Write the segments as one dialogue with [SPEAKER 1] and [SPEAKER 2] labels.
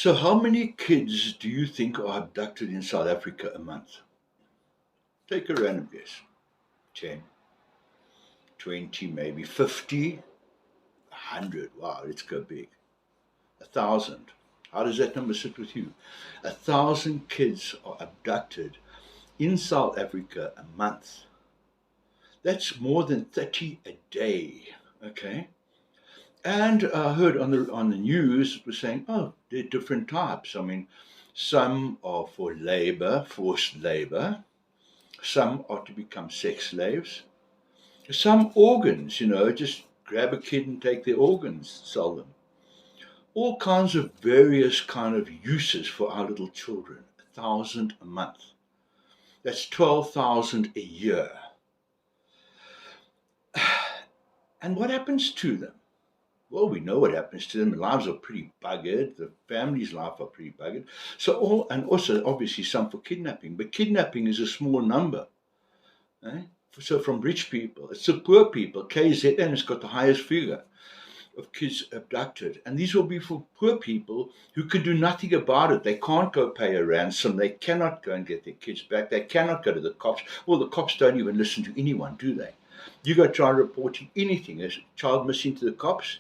[SPEAKER 1] So how many kids do you think are abducted in South Africa a month? Take a random guess. 10, 20, maybe 50, 100. Wow, let's go big. 1,000. How does that number sit with you? 1,000 kids are abducted in South Africa a month. That's more than 30 a day. Okay. And I heard on the news it was saying, oh, there are different types. I mean, some are for labor, forced labor. Some are to become sex slaves. Some organs, just grab a kid and take their organs, sell them. All kinds of various kind of uses for our little children. 1,000 a month. That's 12,000 a year. And what happens to them? Well, we know what happens to them. Their lives are pretty buggered. The family's life are pretty buggered. And also, obviously, some for kidnapping. But kidnapping is a small number. Eh? So from rich people, it's the poor people. KZN has got the highest figure of kids abducted. And these will be for poor people who can do nothing about it. They can't go pay a ransom. They cannot go and get their kids back. They cannot go to the cops. Well, the cops don't even listen to anyone, do they? You go try reporting anything, a child missing to the cops.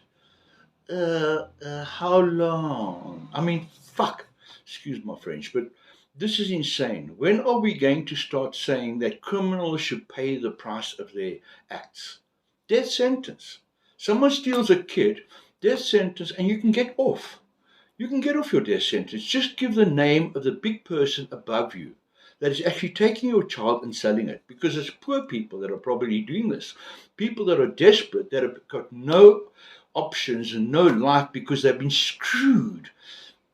[SPEAKER 1] How long? I mean, fuck. Excuse my French, but this is insane. When are we going to start saying that criminals should pay the price of their acts? Death sentence. Someone steals a kid, death sentence, and you can get off. You can get off your death sentence. Just give the name of the big person above you that is actually taking your child and selling it, because it's poor people that are probably doing this. People that are desperate, that have got no options and no life because they've been screwed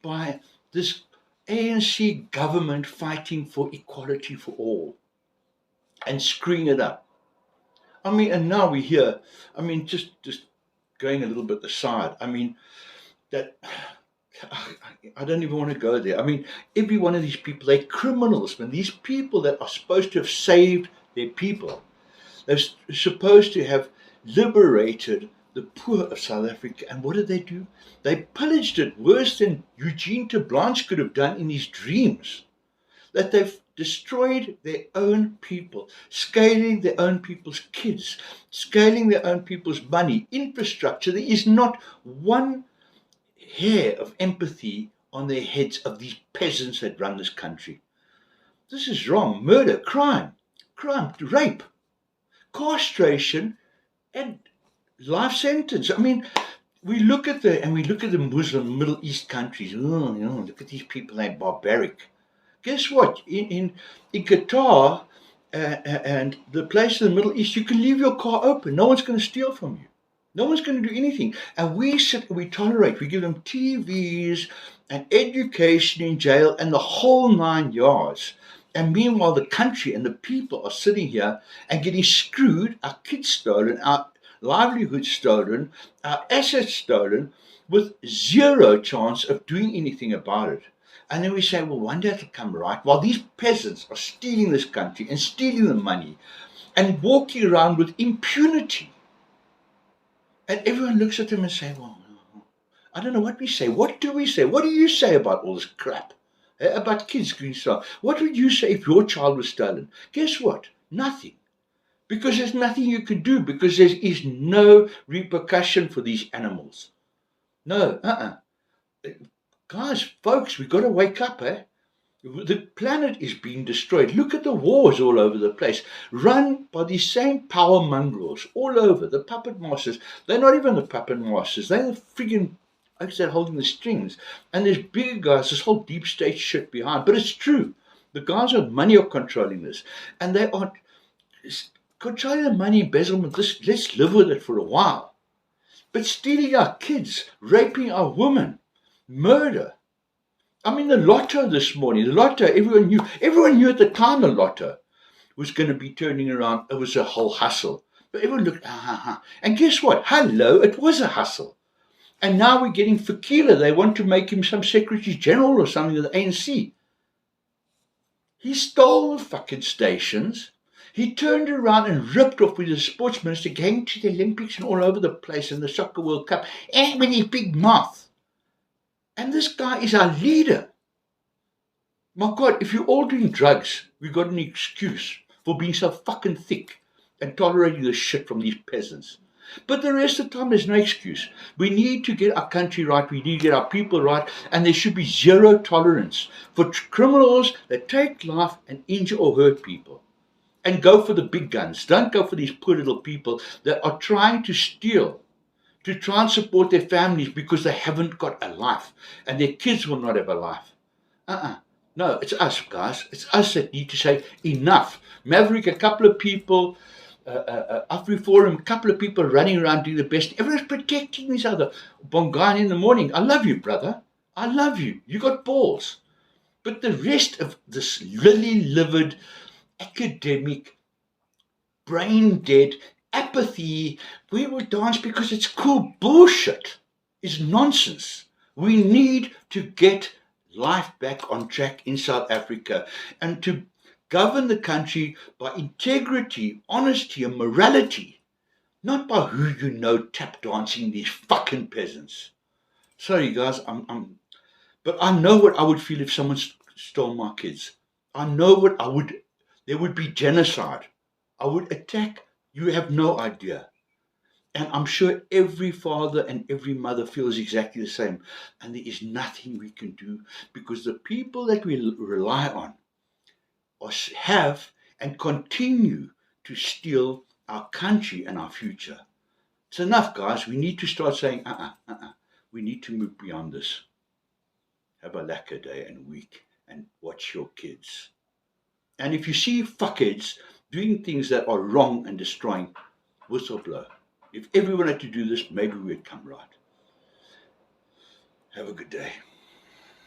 [SPEAKER 1] by this ANC government fighting for equality for all and screwing it up. I mean, and now we hear, I mean, just going a little bit aside, I mean, that I don't even want to go there. I mean, every one of these people, they're criminals, man. These people that are supposed to have saved their people, they're supposed to have liberated the poor of South Africa. And what did they do? They pillaged it worse than Eugene de Blanche could have done in his dreams. That they've destroyed their own people, scaling their own people's kids, scaling their own people's money, infrastructure. There is not one hair of empathy on their heads of these peasants that run this country. This is wrong. Murder, crime, rape, castration, and life sentence. I mean, we look at the Muslim Middle East countries. Oh, look at these people, they're barbaric. Guess what? In Qatar and the place in the Middle East, you can leave your car open. No one's going to steal from you. No one's going to do anything. And we sit and we tolerate. We give them TVs and education in jail and the whole 9 yards. And meanwhile, the country and the people are sitting here and getting screwed, our kids stolen, our livelihood stolen, our assets stolen, with zero chance of doing anything about it. And then we say, well, one day it'll come right. While these peasants are stealing this country and stealing the money and walking around with impunity. And everyone looks at them and say, well, I don't know what we say. What do we say? What do you say about all this crap? About kids being stolen? What would you say if your child was stolen? Guess what? Nothing. Because there's nothing you can do, because there is no repercussion for these animals. No, Guys, folks, we've got to wake up, eh? The planet is being destroyed. Look at the wars all over the place, run by these same power mongrels all over, the puppet masters. They're not even the puppet masters. They're the friggin', like I said, holding the strings. And there's bigger guys, this whole deep state shit behind. But it's true. The guys with money are controlling this. And they are controlling the money embezzlement. Let's live with it for a while. But stealing our kids, raping our women, murder. I mean, the lotto this morning, everyone knew at the time the lotto was going to be turning around. It was a whole hustle. But everyone looked, And guess what? Hello, it was a hustle. And now we're getting Fakila. They want to make him some Secretary General or something of the ANC. He stole the fucking stations. He turned around and ripped off with the sports minister, going to the Olympics and all over the place and the Soccer World Cup, and with his big mouth. And this guy is our leader. My God, if you're all doing drugs, we got an excuse for being so fucking thick and tolerating the shit from these peasants. But the rest of the time, there's no excuse. We need to get our country right. We need to get our people right. And there should be zero tolerance for criminals that take life and injure or hurt people. And go for the big guns. Don't go for these poor little people that are trying to steal, to try and support their families because they haven't got a life. And their kids will not have a life. No, it's us, guys. It's us that need to say enough. Maverick, a couple of people, Afri Forum, a couple of people running around doing the best. Everyone's protecting each other. Bongan in the morning. I love you, brother. I love you. You got balls. But the rest of this lily-livered, academic, brain-dead apathy, we will dance because it's cool bullshit, is nonsense. We need to get life back on track in South Africa and to govern the country by integrity, honesty, and morality, not by who you know tap dancing these fucking peasants. Sorry, guys, but I know what I would feel if someone stole my kids. I know what I would. There would be genocide. I would attack. You have no idea. And I'm sure every father and every mother feels exactly the same. And there is nothing we can do because the people that we rely on have and continue to steal our country and our future. It's enough, guys. We need to start saying, we need to move beyond this. Have a lacquer day and week and watch your kids. And if you see fuckheads doing things that are wrong and destroying, whistle blow. If everyone had to do this, maybe we'd come right. Have a good day.